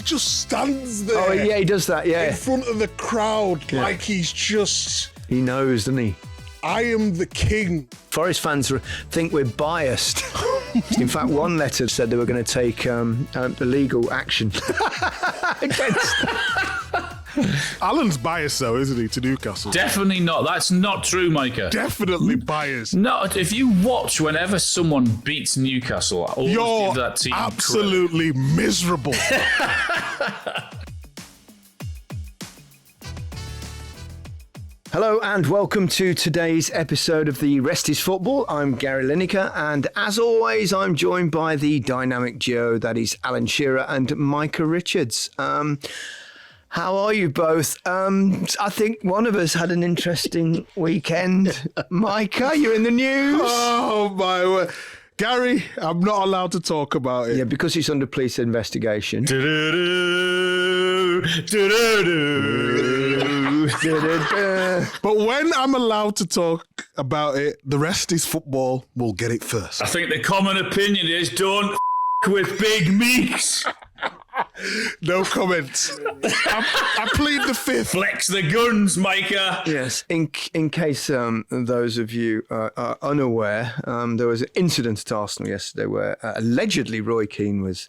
he just stands there. Oh, yeah, he does that, yeah. In front of the crowd, like he's just... He knows, doesn't he? I am the king. Forest fans think we're biased. In fact, one letter said they were going to take illegal action against... Alan's biased, though, isn't he, to Newcastle? Definitely not. That's not true, Micah. Definitely biased. No, if you watch whenever someone beats Newcastle, I always give that team absolutely miserable. Hello and welcome to today's episode of the Rest is Football. I'm Gary Lineker, and as always, I'm joined by the dynamic duo that is Alan Shearer and Micah Richards. How are you both? I think one of us had an interesting weekend. Micah, you're in the news. Oh, my word. Gary, I'm not allowed to talk about it. Yeah, because it's under police investigation. But when I'm allowed to talk about it, the Rest is Football will get it first. I think the common opinion is don't with Big Meeks. No comments. I plead the fifth. Flex the guns, Micah. Yes. In case those of you are unaware, there was an incident at Arsenal yesterday where allegedly Roy Keane was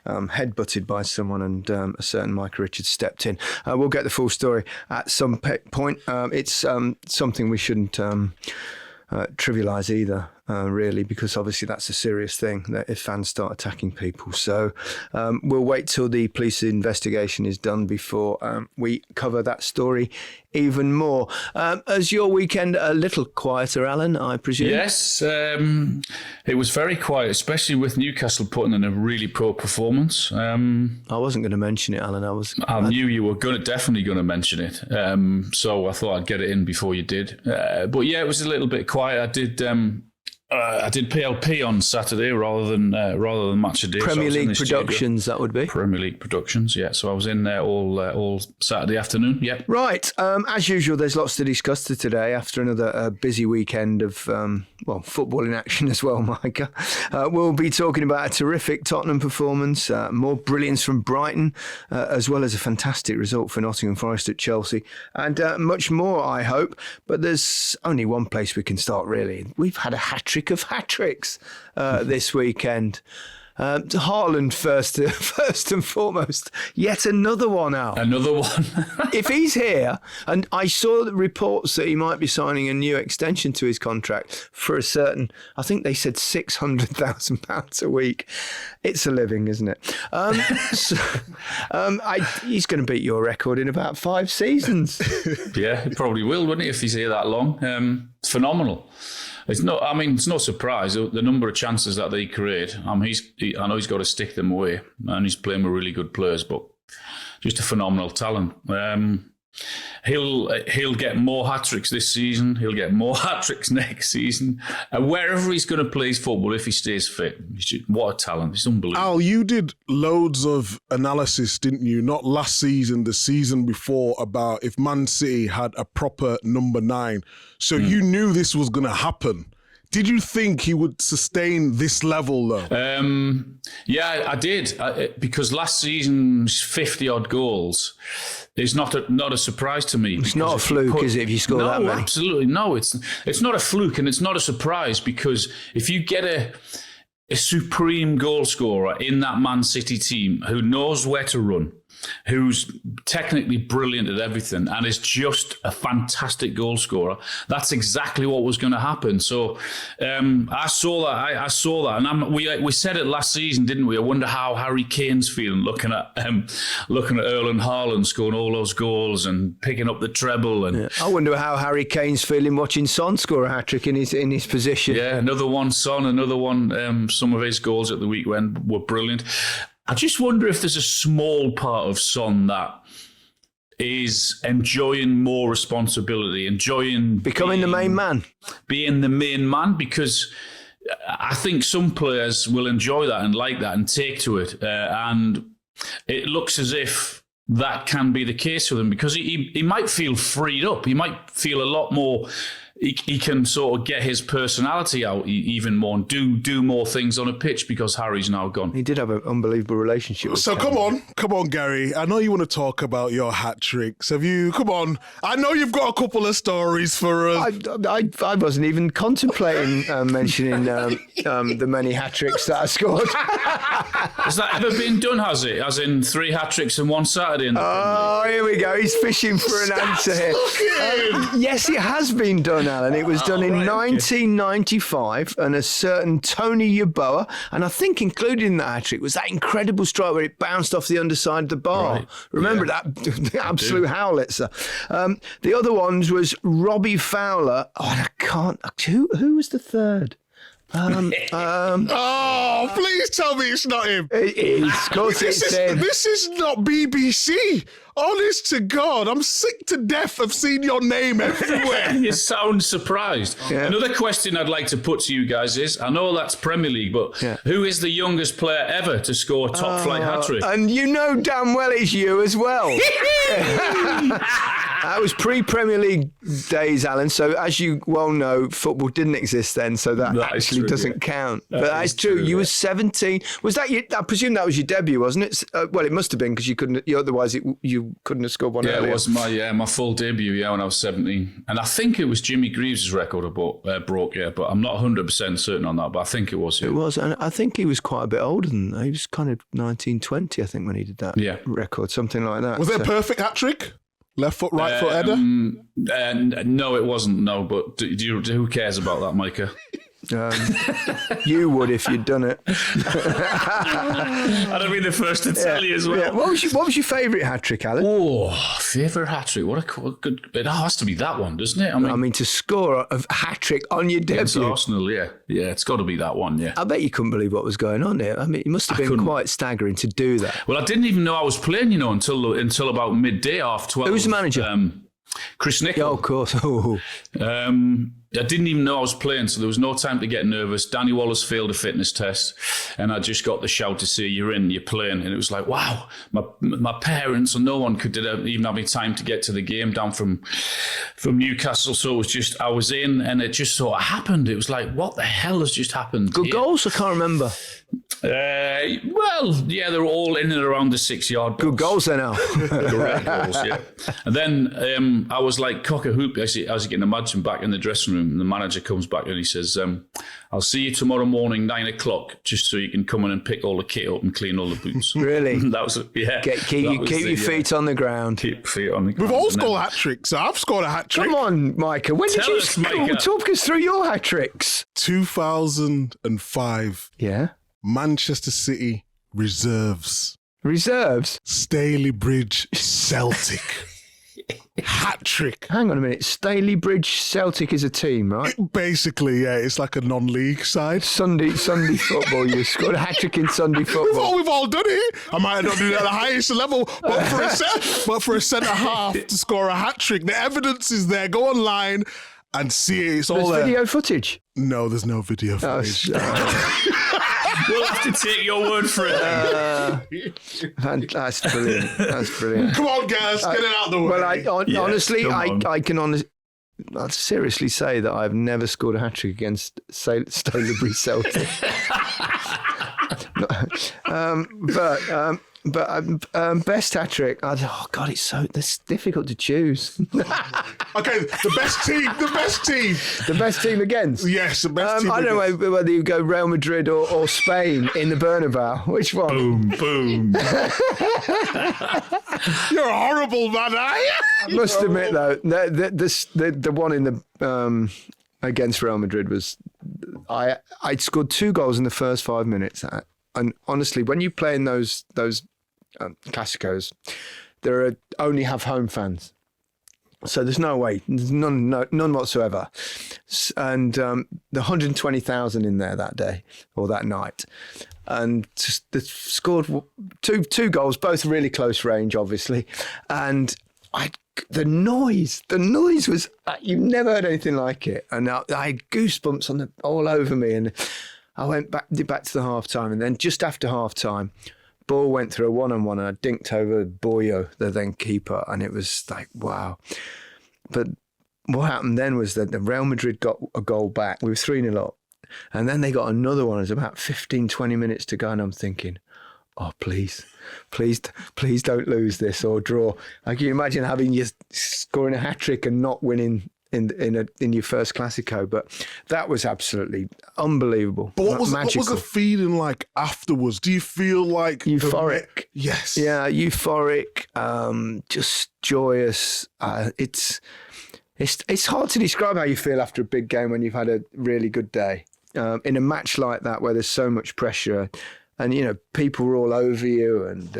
headbutted by someone, and a certain Micah Richards stepped in. We'll get the full story at some point. It's something we shouldn't trivialise either. Really, because obviously that's a serious thing that if fans start attacking people. So we'll wait till the police investigation is done before we cover that story even more. As your weekend a little quieter, Alan, I presume? Yes, it was very quiet, especially with Newcastle putting in a really poor performance. I wasn't going to mention it, Alan. I knew you were definitely going to mention it. So I thought I'd get it in before you did. But yeah, it was a little bit quiet. I did PLP on Saturday rather than Match a Day. Premier League Productions, that would be. Premier League Productions, yeah. So I was in there all Saturday afternoon, yeah. Right. As usual, there's lots to discuss today after another busy weekend of, football in action as well, Micah. We'll be talking about a terrific Tottenham performance, more brilliance from Brighton, as well as a fantastic result for Nottingham Forest at Chelsea, and much more, I hope. But there's only one place we can start, really. We've had a hat-trick of hat-tricks this weekend. Haaland first and foremost. Yet another one out. Another one. If he's here, and I saw the reports that he might be signing a new extension to his contract for a certain, I think they said £600,000 a week. It's a living, isn't it? He's going to beat your record in about 5 seasons. Yeah, he probably will, wouldn't he, if he's here that long? Phenomenal. It's no surprise the number of chances that they create. I know he's got to stick them away, and he's playing with really good players, but just a phenomenal talent. He'll get more hat-tricks this season. He'll get more hat-tricks next season. And wherever he's going to play his football, if he stays fit, what a talent. It's unbelievable. Al, you did loads of analysis, didn't you? Not last season, the season before, about if Man City had a proper number 9. So you knew this was going to happen. Did you think he would sustain this level, though? Yeah, I did. Because last season's 50-odd goals is not a surprise to me. It's not a fluke, is it, if you score that many? No, absolutely no. It's not a fluke, and it's not a surprise, because if you get a supreme goal scorer in that Man City team who knows where to run, who's technically brilliant at everything and is just a fantastic goal scorer, that's exactly what was going to happen. So I saw that, and we said it last season, didn't we? I wonder how Harry Kane's feeling looking at Erling Haaland scoring all those goals and picking up the treble. And yeah. I wonder how Harry Kane's feeling watching Son score a hat-trick in his position. Yeah, another one, Son, another one. Some of his goals at the weekend were brilliant. I just wonder if there's a small part of Son that is enjoying more responsibility, becoming the main man. Being the main man, because I think some players will enjoy that and like that and take to it. And it looks as if that can be the case with him, because he might feel freed up. He might feel a lot more he can sort of get his personality out even more and do more things on a pitch because Harry's now gone. He did have an unbelievable relationship with So Kane. come on, Gary. I know you want to talk about your hat tricks. Come on. I know you've got a couple of stories for us. I wasn't even contemplating mentioning the many hat tricks that I scored. Has that ever been done, has it? As in 3 hat tricks in one Saturday in the Oh, here we go. He's fishing for an answer here. Yes, it has been done, Alan. It was done in 1995, and a certain Tony Yeboah, and I think included in that hat trick was that incredible strike where it bounced off the underside of the bar. Right. Remember that? The absolute howlitzer. The other ones was Robbie Fowler. Oh, and I can't. Who was the third? Oh, please tell me it's not him. It is. Of course it's him. This is not BBC. Honest to God, I'm sick to death of seeing your name everywhere. You sound surprised. Yeah. Another question I'd like to put to you guys is, I know that's Premier League, but who is the youngest player ever to score a top-flight hat-trick? And you know damn well it's you as well. That was pre-Premier League days, Alan. So as you well know, football didn't exist then, so that actually doesn't count. But that's true. You were 17. Was that your, I presume that was your debut, wasn't it? Well, it must have been because you couldn't. Otherwise, you couldn't have scored one earlier. It was my full debut. When I was 17, and I think it was Jimmy Greaves' record I broke. But I'm not 100% certain on that. But I think it was. It was, and I think he was quite a bit older than that. He was kind of 19, 20, I think, when he did that record, something like that. Was it a perfect hat trick? Left foot, right foot header? No, it wasn't. No, but who cares about that, Micah? You would if you'd done it. I'd have been the first to tell you as well. Yeah. What was your favourite hat trick, Alan? Oh, favourite hat trick? What a good! It has to be that one, doesn't it? I mean, to score a hat trick on your against debut. Arsenal, yeah, it's got to be that one. Yeah, I bet you couldn't believe what was going on there. I mean, it must have been quite staggering to do that. Well, I didn't even know I was playing, until about midday, 12:30. Who was the manager? Chris Nicholl. Yeah, of course. Oh. I didn't even know I was playing, so there was no time to get nervous. Danny Wallace failed a fitness test, and I just got the shout to say, "You're in, you're playing." And it was like, wow, my parents and no one could even have me time to get to the game down from Newcastle. So it was just, I was in, and it just sort of happened. It was like, what the hell has just happened? Good goals? I can't remember. Well, yeah, they're all in and around the 6-yard box. Good goals then, Al. Great goals, yeah. And then I was like cock a hoop as you can imagine back in the dressing room. And the manager comes back and he says, I'll see you tomorrow morning, 9 o'clock, just so you can come in and pick all the kit up and clean all the boots. Really? That was, yeah. Keep your feet on the ground. Keep feet on the ground. We've all scored hat tricks. I've scored a hat trick. Come on, Micah. When did you score? Talk us through your hat tricks. 2005. Yeah. Manchester City reserves. Reserves? Staley Bridge Celtic. Hat trick. Hang on a minute. Staley Bridge Celtic is a team, right? Basically, yeah, it's like a non-league side. Sunday football. You scored a hat trick in Sunday football. We've all done it. I might not do it at the highest level, but for a centre half to score a hat trick, the evidence is there. Go online and see it. It's all There's there. video footage. No, there's no video footage. We'll have to take your word for it. That's brilliant. That's brilliant. Come on, guys, get it out the way. Well, honestly, I can I'd seriously say that I've never scored a hat trick against Staley Bridge Celtic. But best hat trick. Oh God, it's difficult to choose. Okay, the best team. The best team against. Yes, the best team. I don't know whether you go Real Madrid or Spain in the Bernabeu. Which one? Boom. You're a horrible man, are you? I must admit though, the one in the against Real Madrid was I'd scored 2 goals in the first 5 minutes. And honestly, when you play in those Classicos, there only have home fans. So there's no way, there's none whatsoever. And the 120,000 in there that day or that night. And they scored two goals, both really close range, obviously. And the noise was, you've never heard anything like it. And I had goosebumps all over me. And I went back to the half-time, and then just after half-time, ball went through a one-on-one, and I dinked over Boyo, the then keeper, and it was like, wow. But what happened then was that the Real Madrid got a goal back. We were 3-0 up. And then they got another one. It was about 15, 20 minutes to go. And I'm thinking, oh, please don't lose this or draw. Like, you imagine having you scoring a hat-trick and not winning in your first Classico. But that was absolutely unbelievable. But what was magical. the feeling like afterwards? Do you feel like euphoric? Yes. Yeah, euphoric, just joyous. It's hard to describe how you feel after a big game when you've had a really good day. In a match like that where there's so much pressure and, you know, people are all over you. And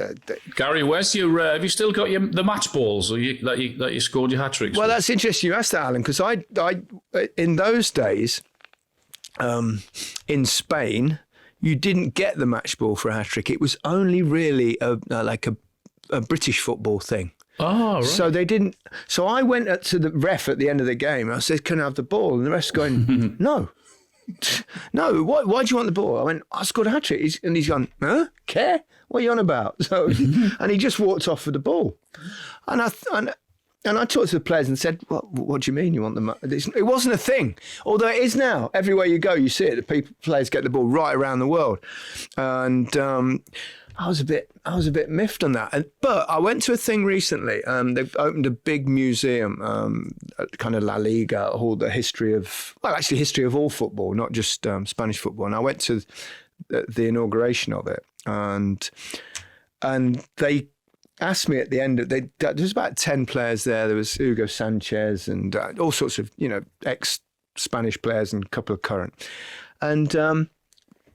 Gary, where's your? Have you still got the match balls that you scored your hat tricks? Well, with? that's interesting you asked that, Alan, because I in those days in Spain, you didn't get the match ball for a hat trick. It was only really like a British football thing. Oh, right. So they didn't. So I went to the ref at the end of the game. I said, "Can I have the ball?" And the ref's going, "No." No, why do you want the ball? I went, I scored a hat-trick. And he's gone, huh? Care? What are you on about? So, and he just walked off with the ball. And I talked to the players and said, what do you mean you want the... It wasn't a thing. Although it is now. Everywhere you go, you see it. The players get the ball right around the world. And I was a bit miffed on that. But I went to a thing recently. They've opened a big museum, kind of La Liga, all the history of all football, not just Spanish football. And I went to the inauguration of it, and they asked me at the end. There was about 10 players there. There was Hugo Sanchez and all sorts of, you know, ex-Spanish players and a couple of current. And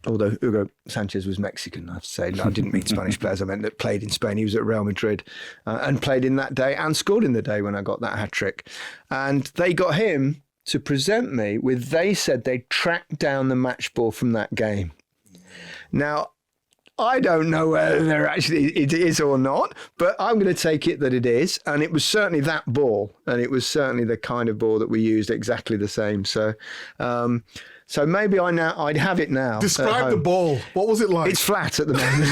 although Hugo Sanchez was Mexican, I have to say. I didn't mean Spanish players. I meant that played in Spain. He was at Real Madrid and played in that day and scored in the day when I got that hat-trick. And they got him to present me with, they said they tracked down the match ball from that game. Now, I don't know whether it is or not, but I'm going to take it that it is. And it was certainly that ball. And it was certainly the kind of ball that we used, exactly the same. So... So maybe I'd have it now. Describe the ball. What was it like? It's flat at the moment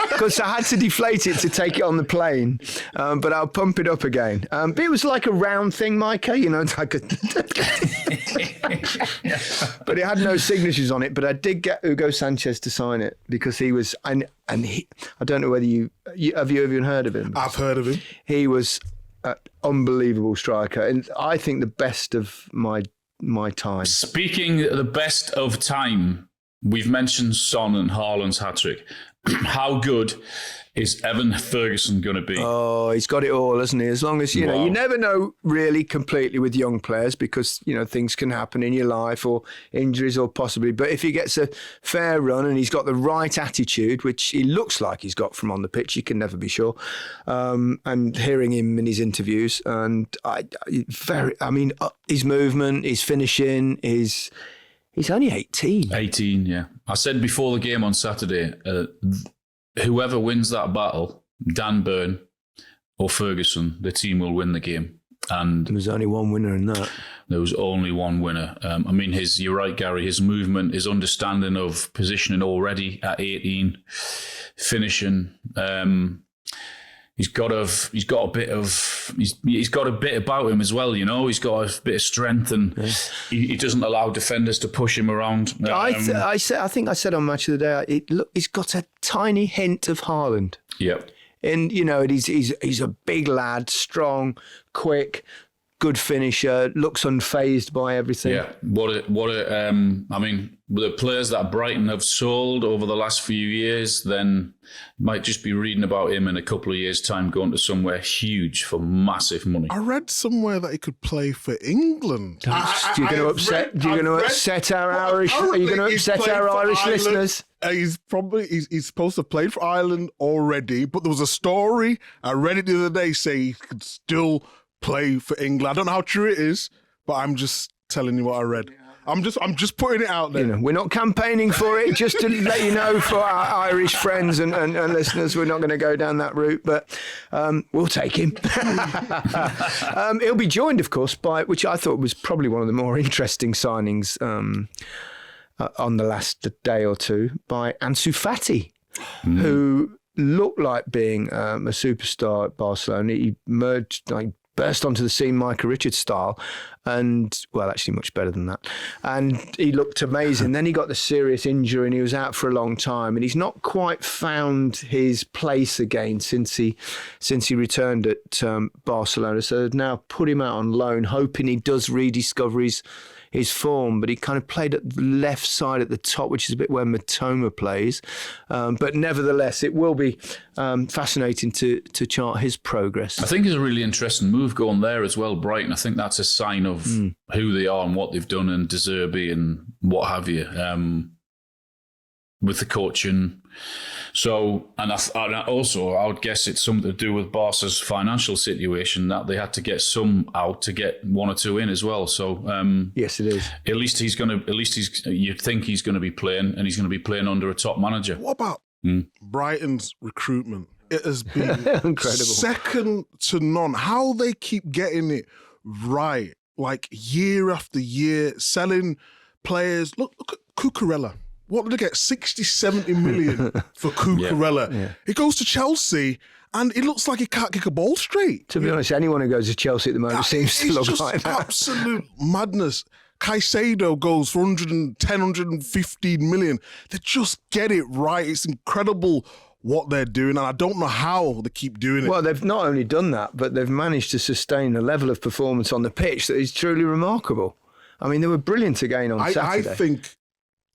because I had to deflate it to take it on the plane, but I'll pump it up again. But it was like a round thing, Micah, you know, like a but it had no signatures on it. But I did get Hugo Sanchez to sign it because he was, and he, I don't know whether you have you even heard of him? I've heard of him. He was an unbelievable striker, and I think the best of my time. Speaking the best of time, we've mentioned Son and Haaland's hat-trick. How good is Evan Ferguson going to be? Oh, he's got it all, hasn't he? As long as, you know, you never know really completely with young players because, you know, things can happen in your life or injuries or possibly. But if he gets a fair run and he's got the right attitude, which he looks like he's got from on the pitch, you can never be sure. And hearing him in his interviews and his movement, his finishing, he's only 18. 18, yeah. I said before the game on Saturday, whoever wins that battle, Dan Burn or Ferguson, the team will win the game. And there was only one winner in that. There was only one winner. I mean, you're right, Gary, his movement, his understanding of positioning already at 18, finishing. He's got a bit about him as well, you know. He's got a bit of strength, and he doesn't allow defenders to push him around. I think I said on Match of the Day, he's got a tiny hint of Haaland. Yep. And you know, he's a big lad, strong, quick, good finisher, looks unfazed by everything. Yeah. I mean, the players that Brighton have sold over the last few years, then might just be reading about him in a couple of years' time going to somewhere huge for massive money. I read somewhere that he could play for England. You're going to upset our Irish. Are you going to upset our Irish listeners? He's supposed to have played for Ireland already, but there was a story I read it the other day say he could still play for England. I don't know how true it is, but I'm just telling you what I read. I'm just putting it out there. You know, we're not campaigning for it, just to let you know for our Irish friends and listeners, we're not going to go down that route, but we'll take him. He'll be joined, of course, by, which I thought was probably one of the more interesting signings on the last day or two, by Ansu Fati, who looked like being a superstar at Barcelona. He merged, like, burst onto the scene Micah Richards style, and, well, actually much better than that. And he looked amazing. Then he got the serious injury and he was out for a long time, and he's not quite found his place again since he returned at Barcelona. So they've now put him out on loan, hoping he does rediscover his form, but he kind of played at the left side at the top, which is a bit where Matoma plays. But nevertheless, it will be fascinating to chart his progress. I think it's a really interesting move going there as well, Brighton. I think that's a sign of who they are and what they've done, and De Zerbi and what have you, with the coaching. So, and also, I would guess it's something to do with Barca's financial situation, that they had to get some out to get one or two in as well. So, yes, it is. You'd think he's going to be playing, and he's going to be playing under a top manager. What about Brighton's recruitment? It has been incredible, second to none. How they keep getting it right, like year after year, selling players. Look at Cucurella. What did they get? 60, 70 million for Cucurella. Yeah. He goes to Chelsea and it looks like he can't kick a ball straight. To be honest, anyone who goes to Chelsea at the moment seems to look like that. Absolute madness. Caicedo goes for 110, 115 million. They just get it right. It's incredible what they're doing, and I don't know how they keep doing it. Well, they've not only done that, but they've managed to sustain a level of performance on the pitch that is truly remarkable. I mean, they were brilliant again on Saturday. I think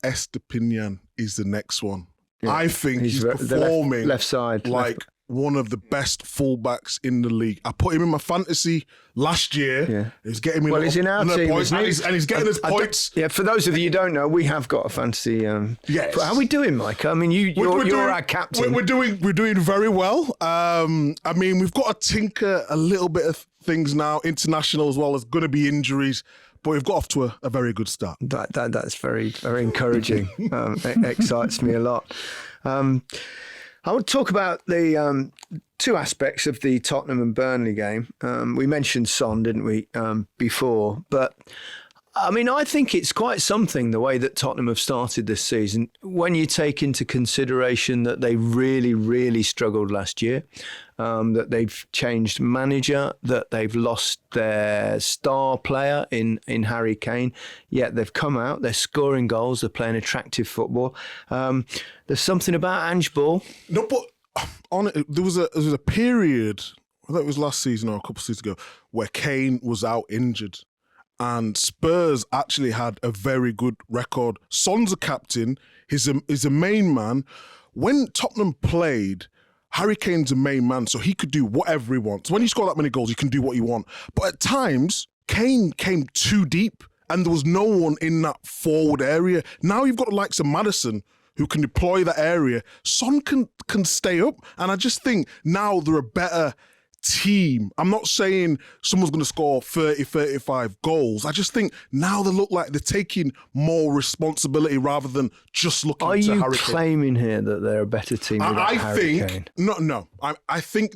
Estepinian is the next one. Yeah. I think he's performing left side, like one of the best fullbacks in the league. I put him in my fantasy last year. Yeah. He's getting me he's in our team, points, and he's getting his points. Yeah, for those of you who don't know, we have got a fantasy. Yes. How are we doing, Mike? I mean, you're our captain. We're doing very well. I mean, we've got to tinker a little bit of things now. International as well. There's going to be injuries. But we've got off to a very good start. That's very, very encouraging. It excites me a lot. I want to talk about the two aspects of the Tottenham and Burnley game. We mentioned Son, didn't we, before? But, I mean, I think it's quite something the way that Tottenham have started this season, when you take into consideration that they really, really struggled last year, that they've changed manager, that they've lost their star player in Harry Kane, yet they've come out, they're scoring goals, they're playing attractive football. There's something about Ange Ball. No, but there was a period, I think it was last season or a couple of seasons ago, where Kane was out injured. And Spurs actually had a very good record. Son's a captain. He's a main man. When Tottenham played, Harry Kane's a main man, so he could do whatever he wants. When you score that many goals, you can do what you want. But at times, Kane came too deep, and there was no one in that forward area. Now you've got the likes of Maddison, who can deploy that area. Son can stay up, and I just think now they're a better team. I'm not saying someone's going to score 30, 35 goals. I just think now they look like they're taking more responsibility rather than just looking to Harry Kane. Are you claiming here that they're a better team without Harry Kane? No. I think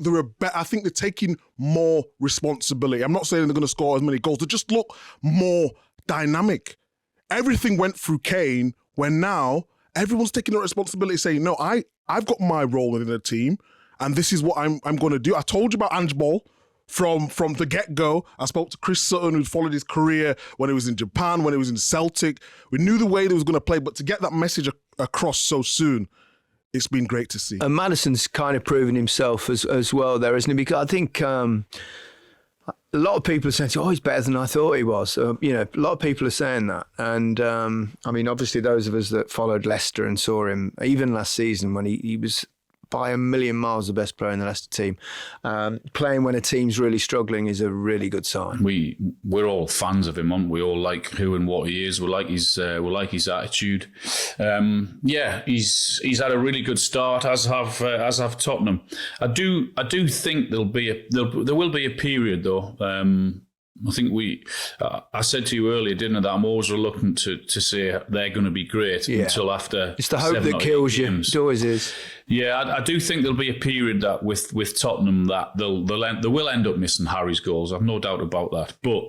I think they're taking more responsibility. I'm not saying they're going to score as many goals. They just look more dynamic. Everything went through Kane, when now everyone's taking the responsibility, saying, no, I've got my role within the team, and this is what I'm going to do. I told you about Ange Ball from the get-go. I spoke to Chris Sutton, who followed his career when he was in Japan, when he was in Celtic. We knew the way they was going to play, but to get that message across so soon, it's been great to see. And Maddison's kind of proven himself as well there, isn't he? Because I think a lot of people are saying, oh, he's better than I thought he was. A lot of people are saying that. And, I mean, obviously those of us that followed Leicester and saw him, even last season when he was by a million miles the best player in the Leicester team, playing when a team's really struggling is a really good sign. We're all fans of him, aren't we? All like who and what he is. We like his attitude. He's had a really good start, as have Tottenham. I do think there will be a period though. I think I said to you earlier, didn't I, that I'm always reluctant to say they're going to be great until after. It's the hope that kills you. It always is. Yeah, I do think there'll be a period that with Tottenham that they will end up missing Harry's goals. I've no doubt about that. But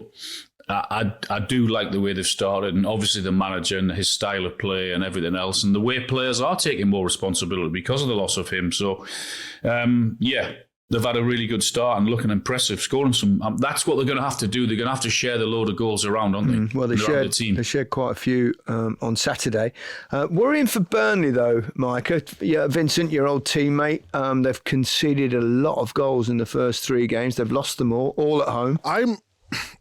I do like the way they've started, and obviously the manager and his style of play and everything else, and the way players are taking more responsibility because of the loss of him. So, they've had a really good start and looking impressive, scoring some. That's what they're going to have to do. They're going to have to share the load of goals around, aren't they? Well, they shared quite a few on Saturday. Worrying for Burnley, though, Micah. Yeah, Vincent, your old teammate. They've conceded a lot of goals in the first 3 games. They've lost them all at home. I'm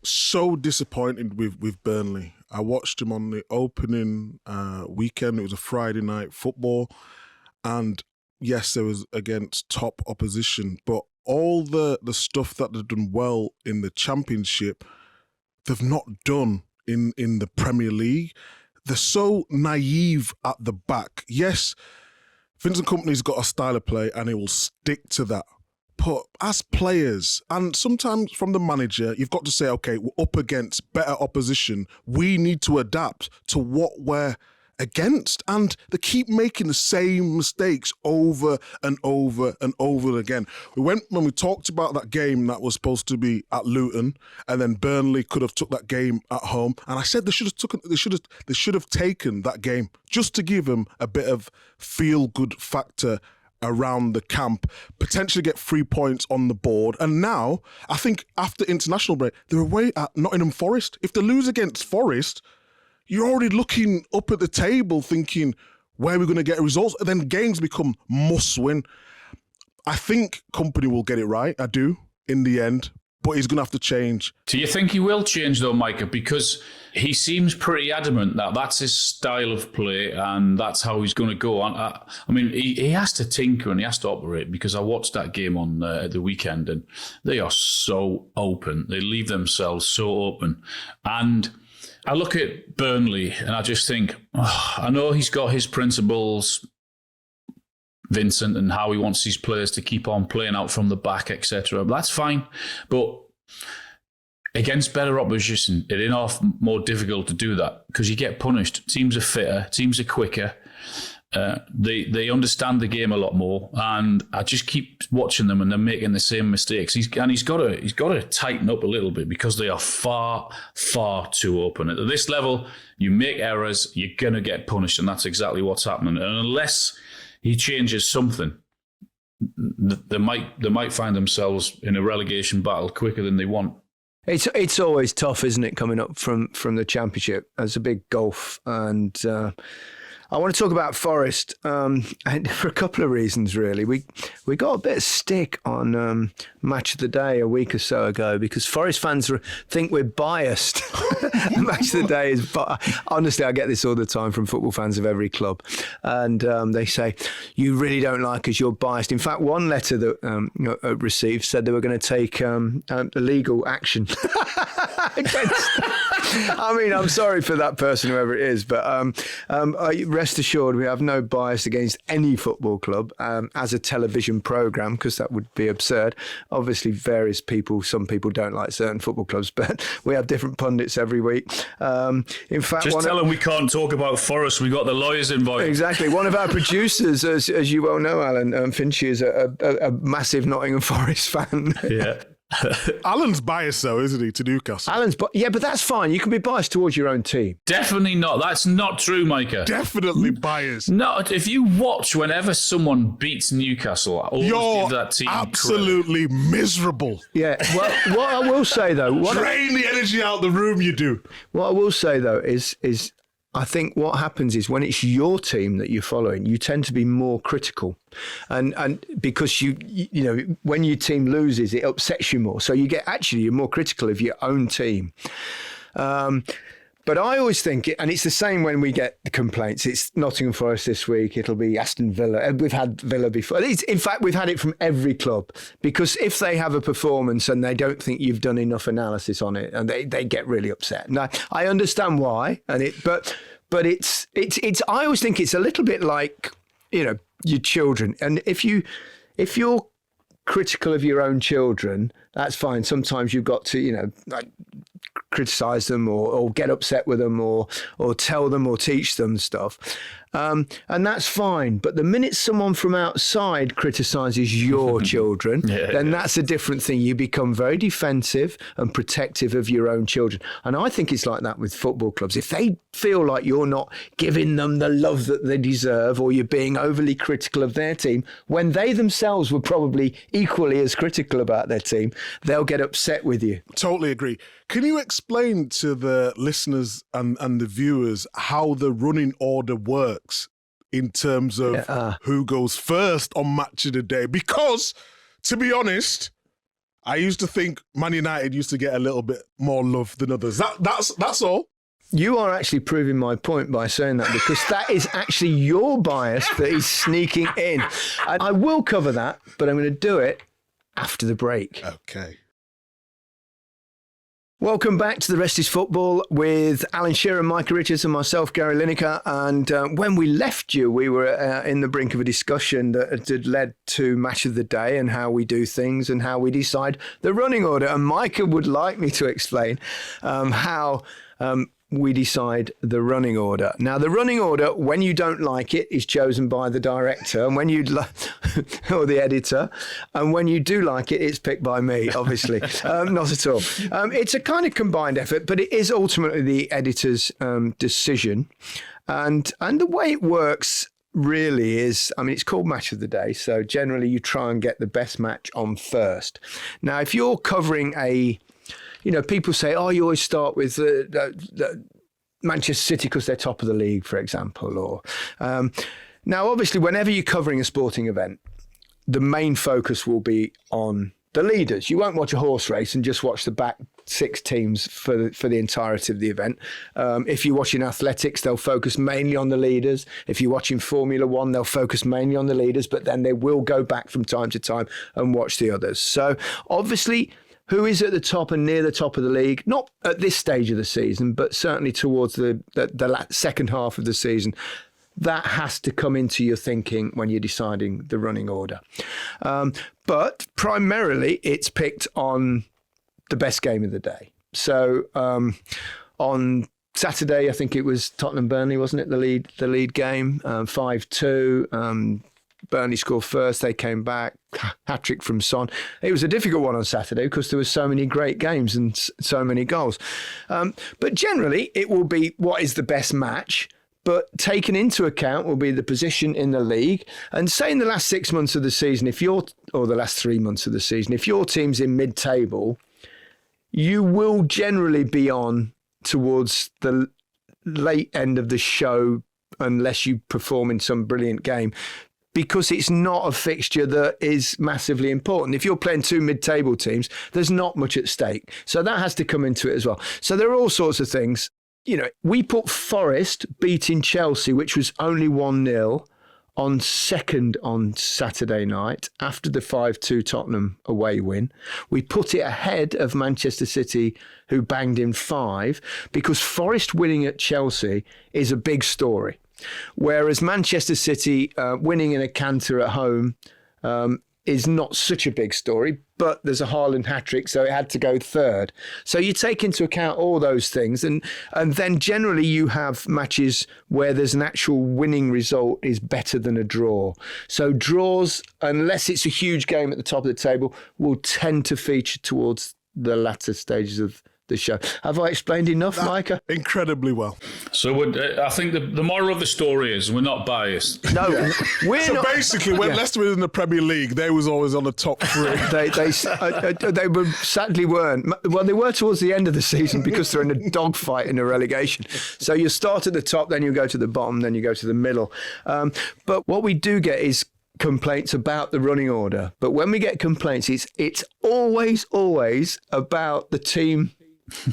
so disappointed with Burnley. I watched them on the opening weekend. It was a Friday night football, and yes, there was against top opposition, but all the stuff that they've done well in the Championship, they've not done in the Premier League. They're so naive at the back. Yes, Vincent Kompany's got a style of play and he will stick to that. But as players, and sometimes from the manager, you've got to say, okay, we're up against better opposition. We need to adapt to what we're against. And they keep making the same mistakes over and over and over again. When we talked about that game that was supposed to be at Luton, and then Burnley could have took that game at home, and I said they should have taken that game just to give them a bit of feel-good factor around the camp, potentially get 3 points on the board. And now, I think after international break, they're away at Nottingham Forest. If they lose against Forest, you're already looking up at the table thinking, where are we going to get results? And then games become must-win. I think Kompany will get it right, I do, in the end, but he's going to have to change. Do you think he will change, though, Micah? Because he seems pretty adamant that that's his style of play and that's how he's going to go on. I mean, he has to tinker and he has to operate, because I watched that game on the weekend and they are so open. They leave themselves so open. And I look at Burnley and I just think, I know he's got his principles, Vincent, and how he wants his players to keep on playing out from the back, etc. That's fine. But against better opposition, it is more difficult to do that because you get punished. Teams are fitter, teams are quicker. They understand the game a lot more, and I just keep watching them, and they're making the same mistakes. He's got to tighten up a little bit because they are far, far too open. At this level, you make errors, you're gonna get punished, and that's exactly what's happening. And unless he changes something, they might find themselves in a relegation battle quicker than they want. It's always tough, isn't it, coming up from the Championship? It's a big gulf, and I want to talk about Forest, and for a couple of reasons, really. We got a bit of stick on Match of the Day a week or so ago because Forest fans think we're biased. Match of the Day is, honestly, I get this all the time from football fans of every club, and they say, you really don't like us, you're biased. In fact, one letter that received said they were going to take legal action against. I mean, I'm sorry for that person, whoever it is, but rest assured we have no bias against any football club as a television programme, because that would be absurd. Obviously, various people, some people don't like certain football clubs, but we have different pundits every week. In fact, just tell them we can't talk about Forest. We got the lawyers involved. Exactly. One of our producers, as you well know, Alan Finchy, is a massive Nottingham Forest fan. Yeah. Alan's biased, though, isn't he, to Newcastle? Yeah, but that's fine. You can be biased towards your own team. Definitely not. That's not true, Micah. Definitely biased. No, if you watch whenever someone beats Newcastle, I always give that team absolutely credit. Miserable. Yeah. Well, what I will say, though... Drain the energy out of the room, you do. What I will say, though, is I think what happens is when it's your team that you're following, you tend to be more critical, and because you know when your team loses, it upsets you more. So you're more critical of your own team. But I always think, and it's the same when we get the complaints. It's Nottingham Forest this week. It'll be Aston Villa. We've had Villa before. In fact, we've had it from every club, because if they have a performance and they don't think you've done enough analysis on it, and they get really upset. Now, I understand why, but it's. I always think it's a little bit like, your children, and if you're critical of your own children, that's fine. Sometimes you've got to, criticise them or get upset with them or tell them or teach them stuff. And that's fine. But the minute someone from outside criticises your children, then that's a different thing. You become very defensive and protective of your own children. And I think it's like that with football clubs. If they feel like you're not giving them the love that they deserve, or you're being overly critical of their team, when they themselves were probably equally as critical about their team, they'll get upset with you. Totally agree. Can you explain to the listeners and the viewers how the running order works in terms of who goes first on Match of the Day? Because, to be honest, I used to think Man United used to get a little bit more love than others. That's all. You are actually proving my point by saying that, because that is actually your bias that is sneaking in. And I will cover that, but I'm going to do it after the break. Okay. Welcome back to The Rest is Football with Alan Shearer, Micah Richards and myself, Gary Lineker. And when we left you, we were in the brink of a discussion that had led to Match of the Day and how we do things and how we decide the running order. And Micah would like me to explain how we decide the running order. Now, the running order, when you don't like it, is chosen by the director, and when you or the editor, and when you do like it, it's picked by me, obviously. Not at all. It's a kind of combined effort, but it is ultimately the editor's decision. And the way it works really is, I mean, it's called Match of the Day, so generally you try and get the best match on first. Now, if you're covering people say, oh, you always start with Manchester City because they're top of the league, for example. Or now, obviously, whenever you're covering a sporting event, the main focus will be on the leaders. You won't watch a horse race and just watch the back six teams for the entirety of the event. If you're watching athletics, they'll focus mainly on the leaders. If you're watching Formula One, they'll focus mainly on the leaders, but then they will go back from time to time and watch the others. So, obviously, who is at the top and near the top of the league, not at this stage of the season, but certainly towards the second half of the season, that has to come into your thinking when you're deciding the running order. But primarily, it's picked on the best game of the day. So on Saturday, I think it was Tottenham-Burnley, wasn't it? The lead game, 5-2. Burnley scored first, they came back, hat-trick from Son. It was a difficult one on Saturday because there were so many great games and so many goals. But generally, it will be what is the best match, but taken into account will be the position in the league. And say in the last 6 months of the season, or the last 3 months of the season, if your team's in mid-table, you will generally be on towards the late end of the show unless you perform in some brilliant game, because it's not a fixture that is massively important. If you're playing two mid-table teams, there's not much at stake. So that has to come into it as well. So there are all sorts of things. We put Forest beating Chelsea, which was only 1-0, on second on Saturday night after the 5-2 Tottenham away win. We put it ahead of Manchester City, who banged in 5, because Forest winning at Chelsea is a big story. Whereas Manchester City winning in a canter at home is not such a big story, but there's a Haaland hat-trick, so it had to go third. So you take into account all those things, and then generally you have matches where there's an actual winning result is better than a draw. So draws, unless it's a huge game at the top of the table, will tend to feature towards the latter stages of the show. Have I explained enough, Micah? Incredibly well. So I think the moral of the story is we're not biased. No, we're not. So basically, when Leicester was in the Premier League, they was always on the top 3. They were, sadly weren't. Well, they were towards the end of the season because they're in a dogfight in a relegation. So you start at the top, then you go to the bottom, then you go to the middle. But what we do get is complaints about the running order. But when we get complaints, it's always about the team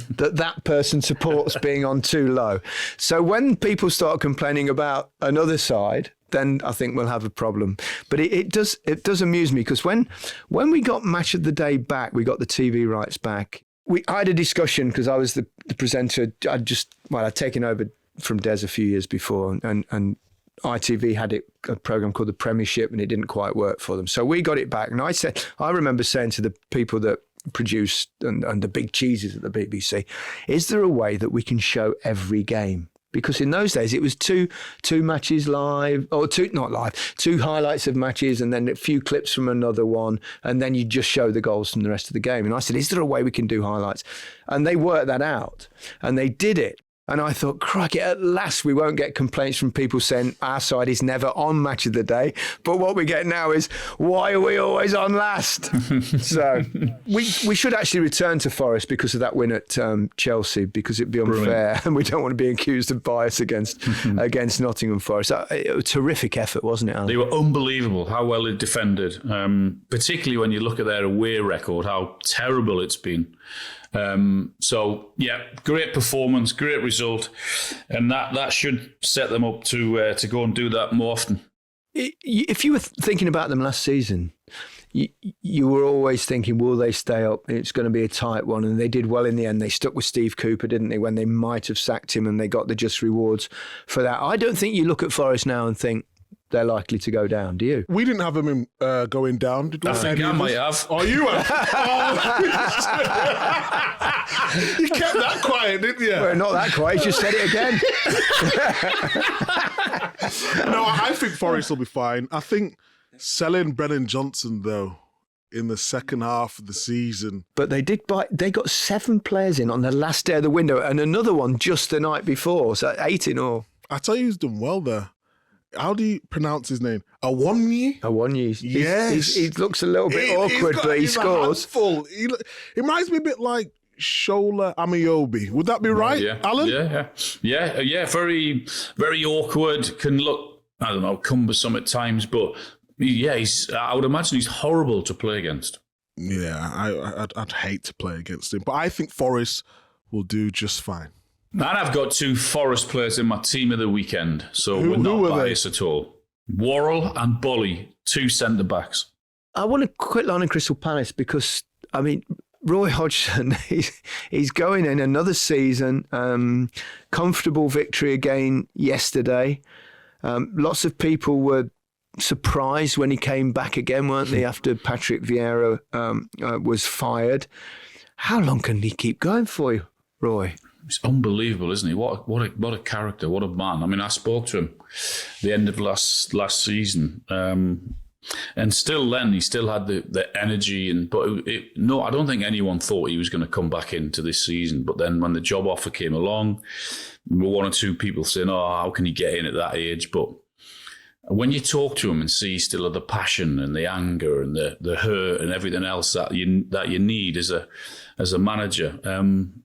that person supports being on too low. So when people start complaining about another side, then I think we'll have a problem. But it does amuse me, because when we got Match of the Day back, we got the TV rights back. I had a discussion because I was the presenter. I'd taken over from Des a few years before, and ITV had a program called The Premiership, and it didn't quite work for them. So we got it back, and I remember saying to the people that produce and the big cheeses at the BBC, is there a way that we can show every game? Because in those days it was two matches live, or two highlights of matches and then a few clips from another one, and then you just show the goals from the rest of the game. And I said, is there a way we can do highlights? And they worked that out, and they did it. And I thought, crikey, at last we won't get complaints from people saying our side is never on match of the day. But what we get now is, why are we always on last? So we should actually return to Forest because of that win at Chelsea, because it'd be unfair. Brilliant. And we don't want to be accused of bias against Nottingham Forest. A terrific effort, wasn't it, Alan? They were unbelievable how well they defended, particularly when you look at their away record, how terrible it's been. Great performance, great result, and that should set them up to go and do that more often. If you were thinking about them last season, you were always thinking, will they stay up? It's going to be a tight one, and they did well in the end. They stuck with Steve Cooper, didn't they, when they might have sacked him, and they got the just rewards for that. I don't think you look at Forest now and think they're likely to go down, do you? We didn't have them in, going down, did we? I think I might have. Oh, you have? You kept that quiet, didn't you? Well, not that quiet, you just said it again. No, I think Forest will be fine. I think selling Brennan Johnson, though, in the second half of the season. But they got 7 players in on the last day of the window, and another one just the night before, so 8 in all. I tell you who's done well there. How do you pronounce his name? Awoniyi? Awoniyi. Yes. He looks a little bit awkward, but he scores. He reminds me a bit like Shola Amiobi. Would that be right, Alan? Yeah. Very, very awkward. Can look, I don't know, cumbersome at times, but I would imagine he's horrible to play against. Yeah, I'd hate to play against him, but I think Forest will do just fine. And I've got 2 Forest players in my team of the weekend, so we're not biased at all. Worrell and Bully, 2 centre-backs. I want a quick line on Crystal Palace because, I mean, Roy Hodgson, he's going in another season, comfortable victory again yesterday. Lots of people were surprised when he came back again, weren't they, after Patrick Vieira was fired. How long can he keep going for you, Roy? It's unbelievable, isn't he? What a character, what a man. I mean, I spoke to him at the end of last season, and still then he still had the energy. I don't think anyone thought he was going to come back into this season. But then when the job offer came along, there were 1 or 2 people saying, "Oh, how can he get in at that age?" But when you talk to him and see still the passion and the anger and the hurt and everything else that you need as a manager,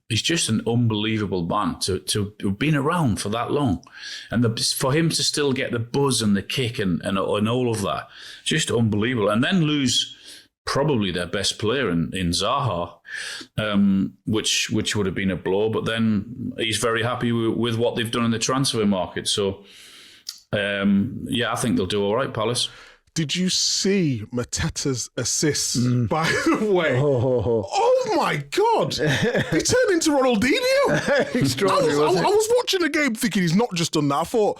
he's just an unbelievable man to have been around for that long, and for him to still get the buzz and the kick and all of that, just unbelievable. And then lose probably their best player in Zaha, which would have been a blow. But then he's very happy with what they've done in the transfer market. So. I think they'll do all right, Palace. Did you see Mateta's assist, by the way? Oh my God. He turned into Ronaldinho. Extraordinary, I was watching the game thinking he's not just done that. I thought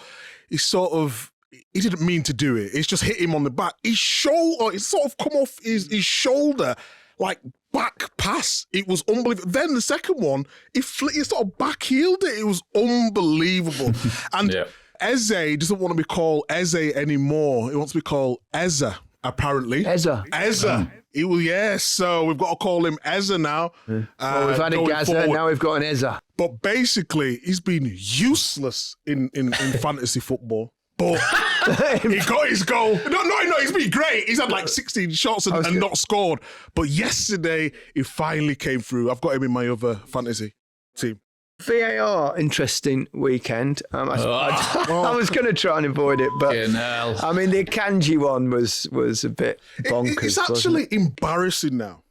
he didn't mean to do it. It's just hit him on the back. It sort of come off his shoulder, like back pass. It was unbelievable. Then the second one, he sort of back-heeled it. It was unbelievable. And Eze doesn't want to be called Eze anymore. He wants to be called Eza, apparently. Eza. So we've got to call him Eza now. Well, we've had a Gaza, now we've got an Eza. But basically, he's been useless in fantasy football. But he got his goal. No, he's been great. He's had like 16 shots and not scored. But yesterday, he finally came through. I've got him in my other fantasy team. VAR, interesting weekend. I was going to try and avoid it, but I mean, the Akanji one was a bit bonkers. It's actually embarrassing now.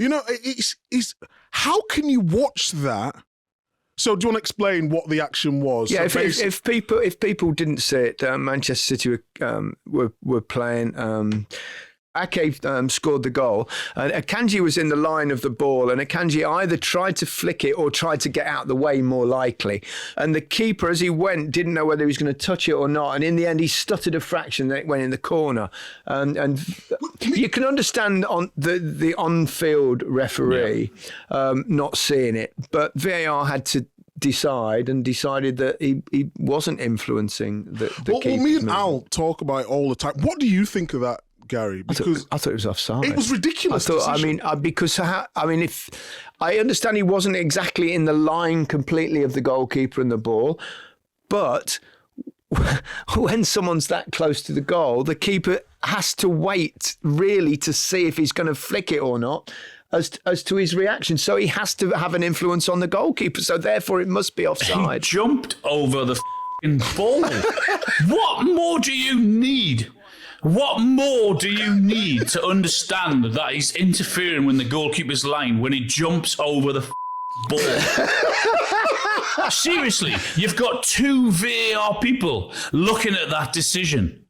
You know, it's how can you watch that? So, do you want to explain what the action was? Yeah, so if people didn't see it, Manchester City were playing. Ake scored the goal, and Akanji was in the line of the ball, and Akanji either tried to flick it or tried to get out of the way, more likely. And the keeper, as he went, didn't know whether he was going to touch it or not. And in the end, he stuttered a fraction, and it went in the corner. And you can understand on the on-field referee not seeing it, but VAR had to decided that he wasn't influencing the keeper's me and movement. Al talk about it all the time. What do you think of that, Gary? Because I thought it was offside. it was ridiculous. If I understand he wasn't exactly in the line completely of the goalkeeper and the ball, but when someone's that close to the goal, the keeper has to wait really to see if he's going to flick it or not as to his reaction. So he has to have an influence on the goalkeeper. So therefore it must be offside. He jumped over the ball. What more do you need? What more do you need to understand that he's interfering with the goalkeeper's line when he jumps over the ball? Seriously, you've got 2 VAR people looking at that decision.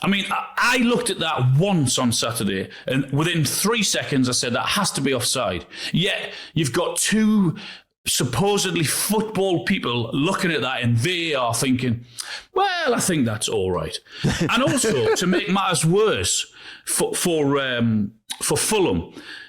I mean, I looked at that once on Saturday, and within 3 seconds I said that has to be offside. Yet you've got 2 supposedly football people looking at that in VAR thinking, well, I think that's all right. And also, to make matters worse for Fulham,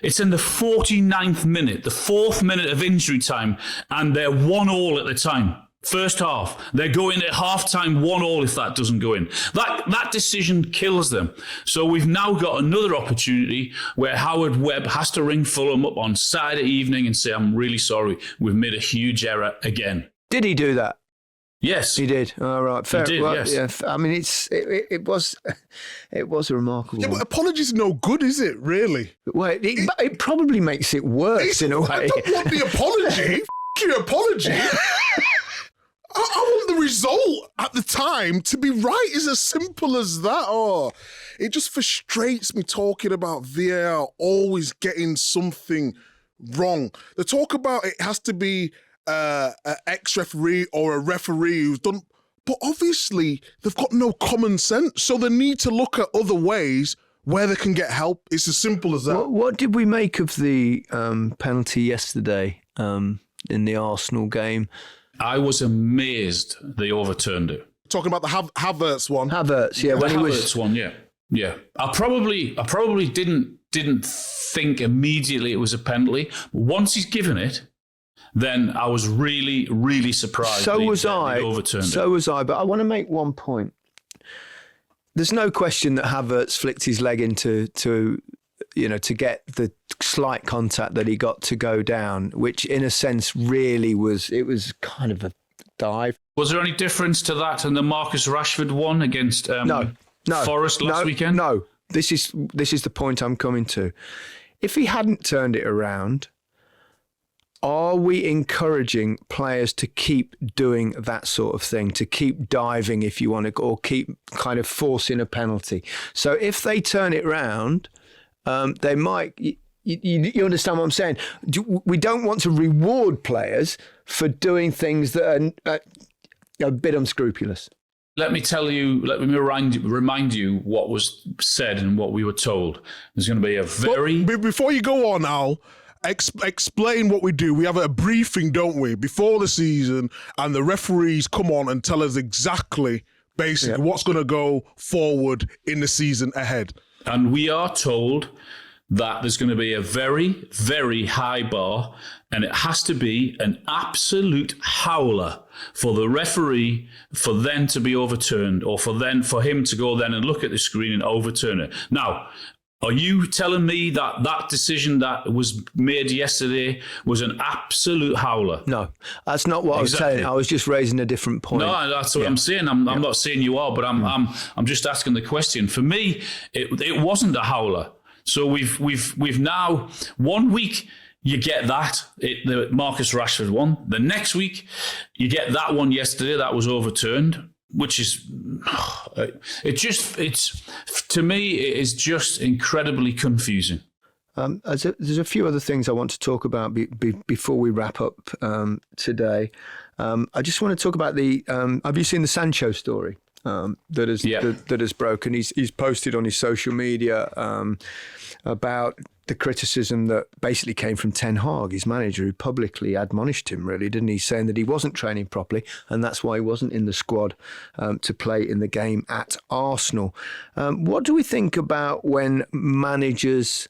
it's in the 49th minute, the 4th minute of injury time, and they're 1-1 at the time. First half. They're going at half-time 1-1 if that doesn't go in. That decision kills them. So we've now got another opportunity where Howard Webb has to ring Fulham up on Saturday evening and say, I'm really sorry, we've made a huge error again. Did he do that? Yes. He did. All right. Fair. He did, well, yes. Yeah, I mean, it was a remarkable. Yeah, but one. apologies no good, is it, really? Well, it probably makes it worse in a way. I don't want the apology. Your apology. I want the result at the time to be right. It's as simple as that. Oh, it just frustrates me talking about VAR always getting something wrong. The talk about it has to be an ex-referee or a referee who's done, but obviously they've got no common sense. So they need to look at other ways where they can get help. It's as simple as that. What did we make of the penalty yesterday in the Arsenal game? I was amazed they overturned it. Talking about the Havertz one. Havertz, yeah, when The he Havertz was one, yeah. I probably didn't think immediately it was a penalty. Once he's given it, then I was really, really surprised. So was I. Overturned so it. was I. But I want to make one point. There's no question that Havertz flicked his leg into to get the slight contact that he got to go down, which in a sense really was kind of a dive. Was there any difference to that and the Marcus Rashford one against No. Forest last weekend? No. This is the point I'm coming to. If he hadn't turned it around, are we encouraging players to keep doing that sort of thing, to keep diving, if you want to, or keep kind of forcing a penalty? So if they turn it round, they might. You understand what I'm saying? We don't want to reward players for doing things that are a bit unscrupulous. Let me remind you what was said and what we were told. There's going to be a very... But before you go on, Al, explain what we do. We have a briefing, don't we, before the season, and the referees come on and tell us exactly, basically, what's going to go forward in the season ahead. And we are told that there's going to be a very, very high bar, and it has to be an absolute howler for the referee for then to be overturned, or for him to go then and look at the screen and overturn it. Now, are you telling me that decision that was made yesterday was an absolute howler? No, that's not what I was saying. I was just raising a different point. No, that's what I'm saying. I'm not saying you are, but I'm just asking the question. For me, it wasn't a howler. So we've now 1 week you get that, the Marcus Rashford one. The next week you get that one yesterday that was overturned, which is to me it is just incredibly confusing. There's a few other things I want to talk about before we wrap up today. I just want to talk about have you seen the Sancho story? That has broken. He's posted on his social media about the criticism that basically came from Ten Hag, his manager, who publicly admonished him, really, didn't he, saying that he wasn't training properly and that's why he wasn't in the squad to play in the game at Arsenal. What do we think about when managers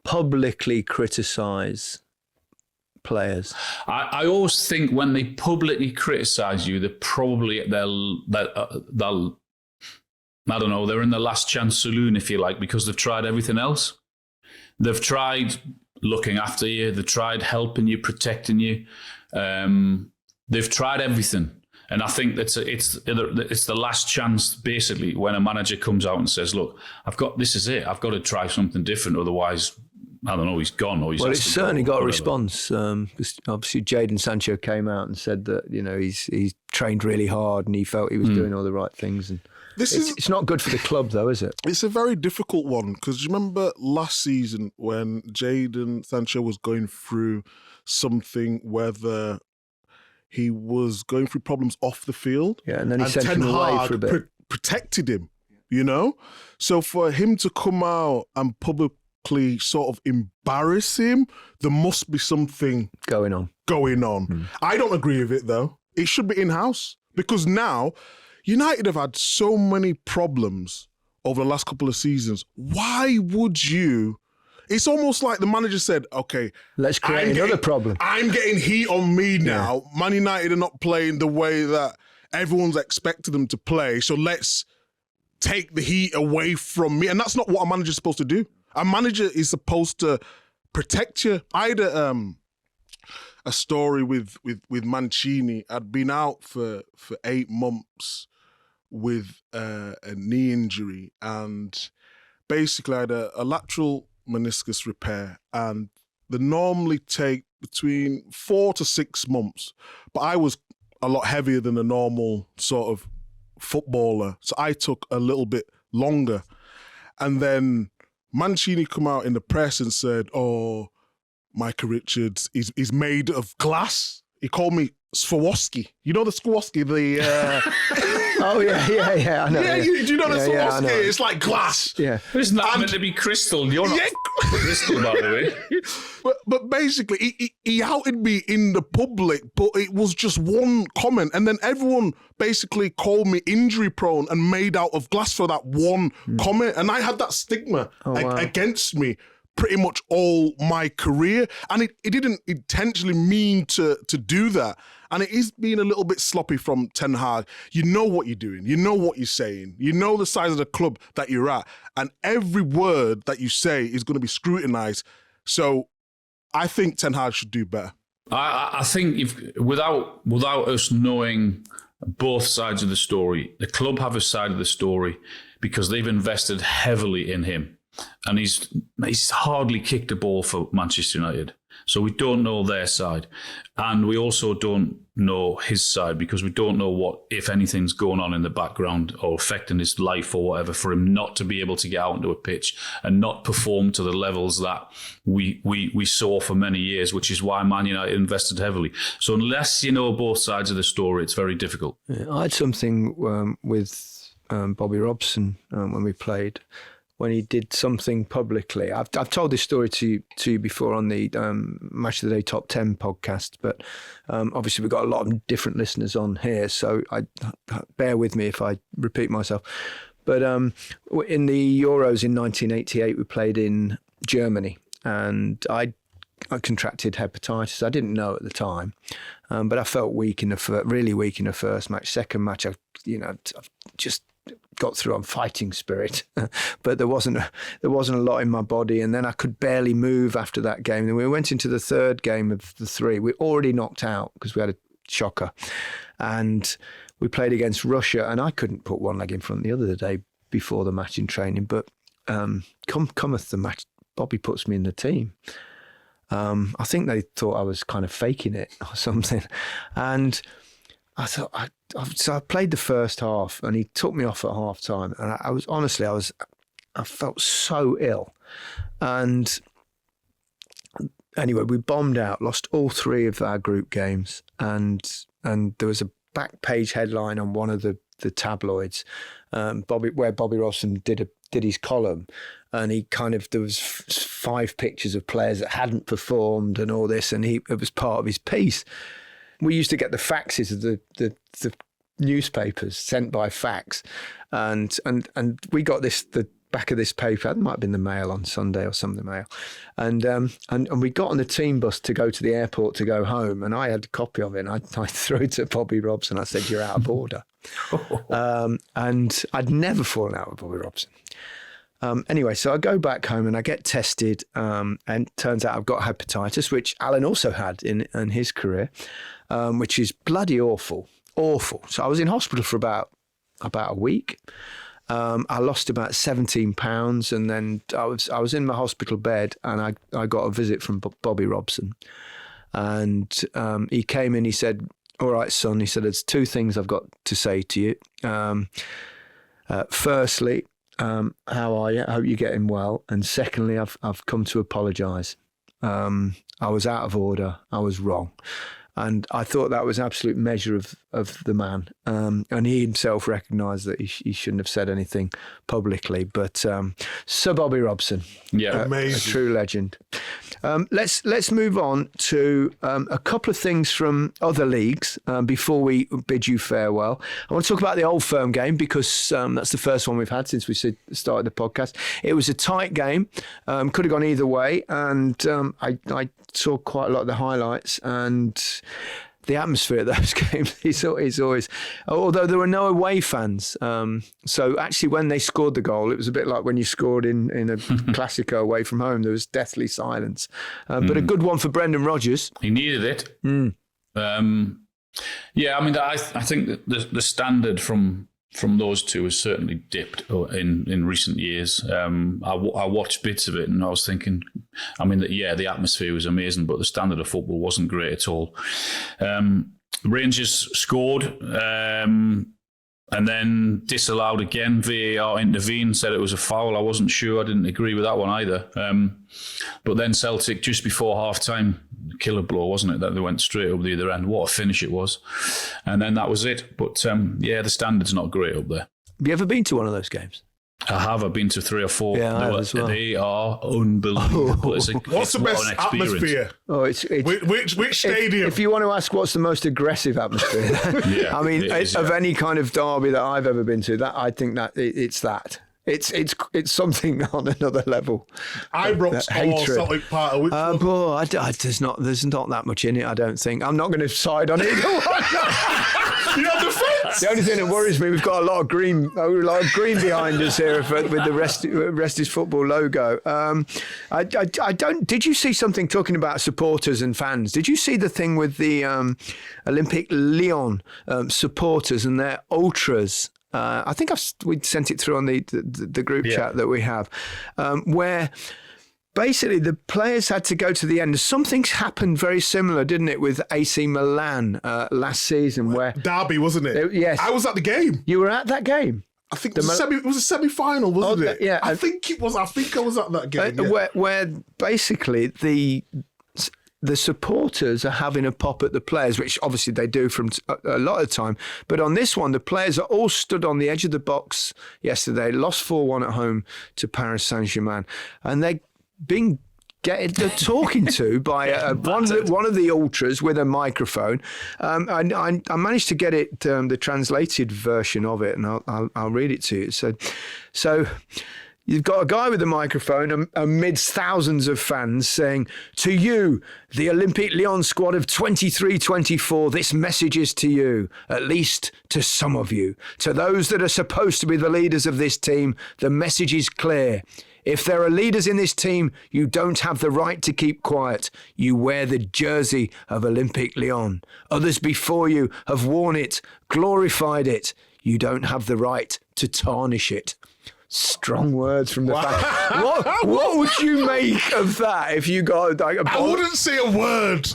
publicly criticise players. I always think when they publicly criticise you, they'll I don't know, they're in the last chance saloon, if you like, because they've tried everything else. They've tried looking after you. They've tried helping you, protecting you. They've tried everything. And I think it's the last chance, basically, when a manager comes out and says, look, this is it. I've got to try something different. Otherwise, I don't know, he's gone. Or he's it's certainly got a response. Obviously, Jadon Sancho came out and said that, he's trained really hard and he felt he was doing all the right things. And it's not good for the club, though, is it? It's a very difficult one, because you remember last season when Jadon Sancho was going through something, whether he was going through problems off the field. Yeah, and then he sent him away for a bit. Protected him, So for him to come out and publicly sort of embarrass him, there must be something going on. I don't agree with it, though. It should be in-house, because now United have had so many problems over the last couple of seasons. Why would you? It's almost like the manager said, okay, let's create another problem. I'm getting heat on me now. Yeah. Man United are not playing the way that everyone's expected them to play, so let's take the heat away from me. And that's not what a manager's supposed to do. A manager is supposed to protect you. I had a story with Mancini. I'd been out for 8 months with a knee injury, and basically I had a lateral meniscus repair, and they normally take between 4 to 6 months, but I was a lot heavier than a normal sort of footballer, so I took a little bit longer. And then Mancini come out in the press and said, oh, Micah Richards is made of glass. He called me Swarovski. You know the Swarovski, Oh, yeah, I know. Yeah, do you know the Swarovski? It's like glass. Yeah. Isn't that meant to be crystal? You're not crystal, by the way. But basically, he outed me in the public, but it was just one comment. And then everyone basically called me injury prone and made out of glass for that one comment. And I had that stigma against me pretty much all my career. And it didn't intentionally mean to do that. And it is being a little bit sloppy from Ten Hag. You know what you're doing. You know what you're saying. You know the size of the club that you're at. And every word that you say is going to be scrutinised. So I think Ten Hag should do better. I think without us knowing both sides of the story, the club have a side of the story because they've invested heavily in him. And he's hardly kicked a ball for Manchester United. So we don't know their side. And we also don't know his side because we don't know what, if anything's going on in the background or affecting his life or whatever, for him not to be able to get out into a pitch and not perform to the levels that we saw for many years, which is why Man United invested heavily. So unless you know both sides of the story, it's very difficult. Yeah, I had something with Bobby Robson when we played. When he did something publicly. I've told this story to you before on the Match of the Day Top 10 podcast, but obviously we've got a lot of different listeners on here, so bear with me if I repeat myself. But in the Euros in 1988, we played in Germany, and I contracted hepatitis. I didn't know at the time, but I felt really weak in the first match. Second match, I just got through on fighting spirit, but there wasn't a lot in my body, and then I could barely move after that game. Then we went into the third game of the three. We already knocked out because we had a shocker, and we played against Russia, and I couldn't put one leg in front of the other the day before the match in training. But cometh the match, Bobby puts me in the team. I think they thought I was kind of faking it or something, and I thought so I played the first half, and he took me off at half time, and I felt so ill. And anyway, we bombed out, lost all three of our group games, and there was a back page headline on one of the tabloids, where Bobby Robson did his column, and there was 5 pictures of players that hadn't performed and all this, and it was part of his piece. We used to get the faxes of the newspapers sent by fax, and we got the back of this paper. It might have been the Mail on Sunday or some of the Mail. And we got on the team bus to go to the airport to go home. And I had a copy of it. And I threw it to Bobby Robson. I said, "You're out of order." And I'd never fallen out with Bobby Robson. Anyway, so I go back home and I get tested, and turns out I've got hepatitis, which Alan also had in his career, which is bloody awful. So I was in hospital for about a week. I lost about 17 pounds, and then I was in my hospital bed, and I got a visit from Bobby Robson, and he came in. He said, "All right, son," he said, "there's two things I've got to say to you. Firstly, how are you? I hope you're getting well. And secondly, I've come to apologise. I was out of order. I was wrong." And I thought that was absolute measure of the man. And he himself recognised that he shouldn't have said anything publicly. But Sir Bobby Robson, amazing, a true legend. Let's move on to a couple of things from other leagues before we bid you farewell. I want to talk about the Old Firm game because that's the first one we've had since we started the podcast. It was a tight game, could have gone either way, and I saw quite a lot of the highlights, and the atmosphere at those games is always, although there were no away fans. So actually when they scored the goal, it was a bit like when you scored in a Classico away from home. There was deathly silence. But a good one for Brendan Rodgers. He needed it. Yeah, I mean, I think that the standard from those two has certainly dipped in recent years. I watched bits of it and I was thinking, I mean, the atmosphere was amazing, but the standard of football wasn't great at all. Rangers scored and then disallowed again. VAR intervened, said it was a foul. I wasn't sure. I didn't agree with that one either. But then Celtic, just before half-time, killer blow, wasn't it, that they went straight over the other end. What a finish it was. And then that was it. But the standard's not great up there. Have you ever been to one of those games? I have. I've been to 3 or 4. Yeah, I have as well. They are unbelievable. What's the best atmosphere? Oh, it's which stadium? If you want to ask what's the most aggressive atmosphere, yeah, I mean, of any kind of derby that I've ever been to, that I think that it's that. It's something on another level. Ibrox or Celtic Park? There's not that much in it, I don't think. I'm not going to side on either one. You're on the fence. The only thing that worries me, we've got a lot of green behind us here with the Rest is Football logo. I don't. Did you see something talking about supporters and fans? Did you see the thing with the Olympique Lyon supporters and their ultras? I think we sent it through on the group chat that we have, where basically the players had to go to the end. Something's happened very similar, didn't it, with AC Milan last season, where Derby, wasn't it? Yes, I was at the game. You were at that game. I think it was a semi-final, wasn't it? Yeah, I think it was. I think I was at that game. Where basically the supporters are having a pop at the players, which obviously they do from a lot of time. But on this one, the players are all stood on the edge of the box yesterday, lost 4-1 at home to Paris Saint-Germain. And they're talking to by one of the ultras with a microphone. I managed to get it, the translated version of it, and I'll read it to you. So you've got a guy with a microphone amidst thousands of fans saying, "To you, the Olympique Lyon squad of 23-24, this message is to you, at least to some of you. To those that are supposed to be the leaders of this team, the message is clear. If there are leaders in this team, you don't have the right to keep quiet. You wear the jersey of Olympique Lyon. Others before you have worn it, glorified it. You don't have the right to tarnish it." Strong words from the fan. What would you make of that if you got like a I wouldn't say a word.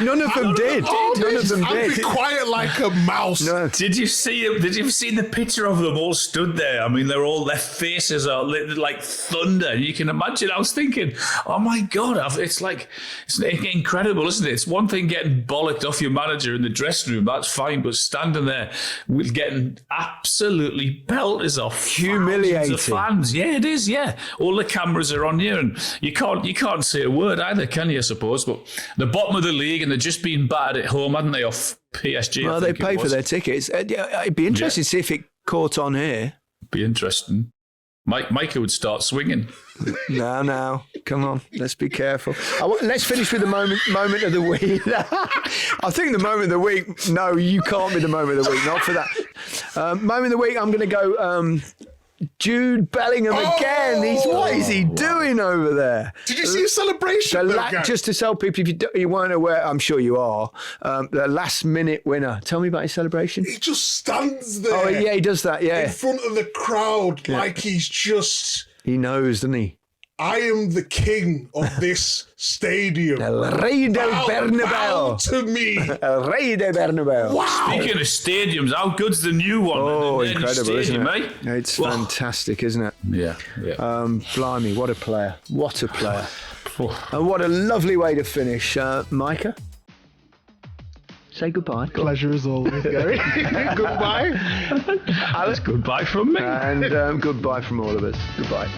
None of them did. None of them I'd did. be quiet like a mouse. No. Did you see the picture of them all stood there? I mean, their faces are lit like thunder. You can imagine. I was thinking, oh my God, it's incredible, isn't it? It's one thing getting bollocked off your manager in the dressing room, that's fine, but standing there with getting absolutely belters off. Humiliating. Of fans. Yeah, it is, yeah. All the cameras are on you and you can't say a word either, can you, I suppose? But the bottom of the league and they're just being battered at home, hadn't they, off PSG? Well, they pay for their tickets. It'd be interesting to see if it caught on here. Be interesting. Micah would start swinging. Now, come on, let's be careful. Let's finish with the moment of the week. I think the moment of the week. No, you can't be the moment of the week. Not for that. Moment of the week. I'm going to go. Jude Bellingham again. What is he doing over there? Did you see his celebration? Just to tell people, if you weren't aware, I'm sure you are, the last minute winner. Tell me about his celebration. He just stands there. Oh, yeah, he does that, yeah. In front of the crowd, like he's just... He knows, doesn't he? I am the king of this stadium. El Rey del Bernabéu. Bow to me. El Rey del Bernabéu. Wow. Speaking of stadiums, how good's the new one? Oh, the incredible, stadium, isn't it? It's fantastic, isn't it? Yeah. Blimey, what a player. What a player. And what a lovely way to finish. Micah? Say goodbye. Pleasure as always, Gary. Goodbye. That's goodbye from me. And goodbye from all of us. Goodbye.